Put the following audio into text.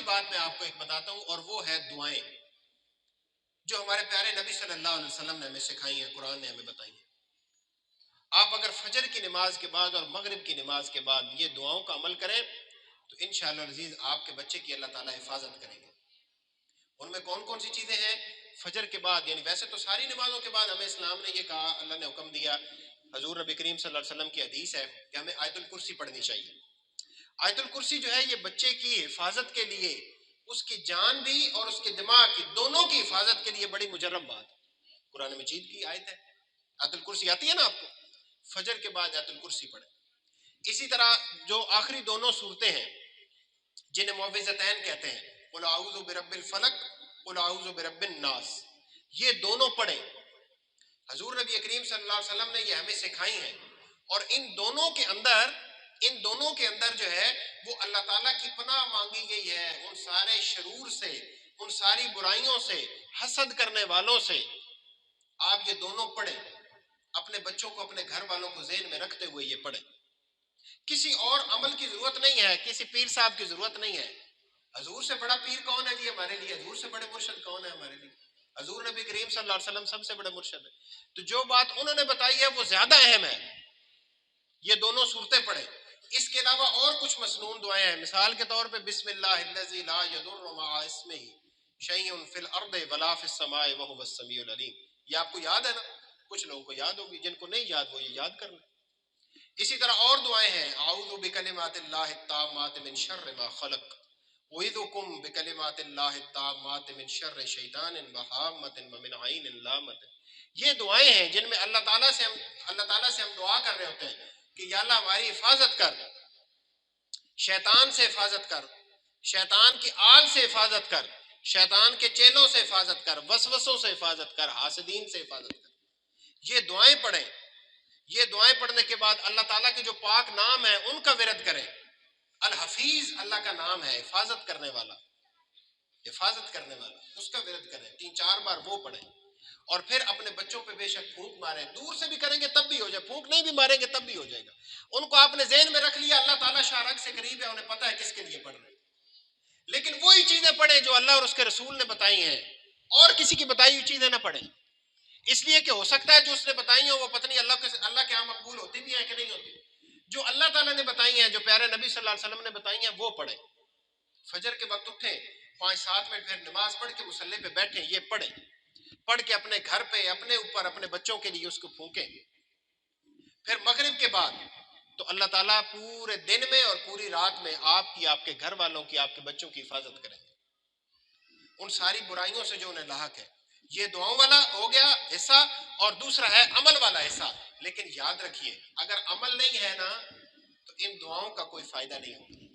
بات میں آپ کو ایک بتاتا ہوں، اور وہ ہے دعائیں جو ہمارے پیارے نبی صلی اللہ علیہ وسلم نے ہمیں سکھائی ہیں، قرآن نے ہمیں بتائی ہیں۔ آپ اگر فجر کی نماز کے بعد اور مغرب کی نماز کے بعد یہ دعاؤں کا عمل کریں تو انشاءاللہ العزیز آپ کے بچے کی اللہ تعالیٰ حفاظت کریں گے۔ ان میں کون کون سی چیزیں ہیں؟ فجر کے بعد، یعنی ویسے تو ساری نمازوں کے بعد ہمیں اسلام نے یہ کہا، اللہ نے حکم دیا، حضور نبی کریم صلی اللہ علیہ وسلم کی حدیث ہے کہ ہمیں آیت الکرسی پڑھنی چاہیے۔ آیت الکرسی جو ہے یہ بچے کی حفاظت کے لیے، اس کی جان بھی اور اس کے دماغ کی، دونوں کی حفاظت کے لیے بڑی مجرب بات ہے۔ قرآن مجید کی آیت ہے، آیت الکرسی آتی ہے نا آپ کو، فجر کے بعد آیت الکرسی پڑھیں۔ اسی طرح جو آخری دونوں صورتیں ہیں جنہیں معوذتین کہتے ہیں، قل اعوذ برب الفلق قل اعوذ برب الناس، یہ دونوں پڑھیں۔ حضور نبی کریم صلی اللہ علیہ وسلم نے یہ ہمیں سکھائی ہیں، اور ان دونوں کے اندر جو ہے وہ اللہ تعالیٰ کی پناہ مانگی گئی ہے ان سارے شرور سے، ان ساری برائیوں سے، حسد کرنے والوں سے۔ آپ یہ دونوں پڑھیں، اپنے بچوں کو، اپنے گھر والوں کو ذہن میں رکھتے ہوئے یہ پڑھیں۔ کسی اور عمل کی ضرورت نہیں ہے، کسی پیر صاحب کی ضرورت نہیں ہے۔ حضور سے بڑا پیر کون ہے جی ہمارے لیے؟ حضور سے بڑے مرشد کون ہے ہمارے لیے؟ حضور نبی کریم صلی اللہ علیہ وسلم سب سے بڑے مرشد ہے۔ تو جو بات انہوں نے بتائی ہے وہ زیادہ اہم ہے، یہ دونوں صورتیں پڑھیں۔ اس کے علاوہ اور کچھ مسنون دعائیں ہیں، مثال کے طور پہ بسم اللہ الذی لا یضر مع اسمہ شیء فی الارض ولا فی السماء وهو السمیع العلیم، یہ آپ کو یاد ہے نا؟ کچھ لوگوں کو یاد ہوگی، جن کو نہیں یاد وہ یہ یاد کر لیں۔ اسی طرح اور دعائیں ہیں، اعوذ بکلمات اللہ التامات من شر ما خلق، اعوذکم بکلمات اللہ التامات من شر شیطان وہامۃ ومن عین لامۃ۔ یہ دعائیں ہیں جن میں اللہ تعالیٰ سے ہم دعا کر رہے ہوتے ہیں کہ یا اللہ ہماری حفاظت کر، شیطان سے حفاظت کر، شیطان کی آل سے حفاظت کر، شیطان کے چیلوں سے حفاظت کر، وسوسوں سے حفاظت کر، حاسدین سے حفاظت کر۔ یہ دعائیں پڑھیں۔ یہ دعائیں پڑھنے کے بعد اللہ تعالیٰ کے جو پاک نام ہیں ان کا ورد کریں۔ الحفیظ اللہ کا نام ہے، حفاظت کرنے والا، حفاظت کرنے والا، اس کا ورد کریں، 3-4 بار وہ پڑھیں۔ اور پھر اپنے بچوں پہ بے شک پھونک ماریں، دور سے بھی کریں گے تب بھی ہو جائے، پھونک نہیں بھی ماریں گے تب بھی ہو جائے گا۔ ان کو آپ نے ذہن میں رکھ لیا اللہ تعالیٰ شارک سے قریب ہے، انہیں پتہ ہے کس کے لیے پڑھ رہے ہیں، لیکن وہی چیزیں پڑھیں جو اللہ اور اس کے رسول نے بتائی ہیں، اور کسی کی بتائی ہوئی چیزیں نہ پڑھیں، اس لیے کہ ہو سکتا ہے جو اس نے بتائی ہیں وہ پتہ نہیں اللہ کے ہاں مقبول ہوتی بھی ہیں کہ نہیں ہوتی۔ جو اللہ تعالیٰ نے بتائی ہیں، جو پیارے نبی صلی اللہ علیہ وسلم نے بتائی ہیں وہ پڑھیں۔ فجر کے وقت اٹھیں، 5-7 منٹ پھر نماز پڑھ کے مصلی پہ بیٹھیں، یہ پڑھیں، پڑھ کے اپنے گھر پہ، اپنے اوپر، اپنے بچوں کے لیے اس کو پھونکیں۔ پھر مغرب کے بعد تو اللہ تعالیٰ پورے دن میں اور پوری رات میں آپ کی، آپ کے گھر والوں کی، آپ کے بچوں کی حفاظت کریں گے ان ساری برائیوں سے جو انہیں لاحق ہے۔ یہ دعاؤں والا ہو گیا حصہ، اور دوسرا ہے عمل والا حصہ۔ لیکن یاد رکھیے اگر عمل نہیں ہے نا تو ان دعاؤں کا کوئی فائدہ نہیں ہوگا۔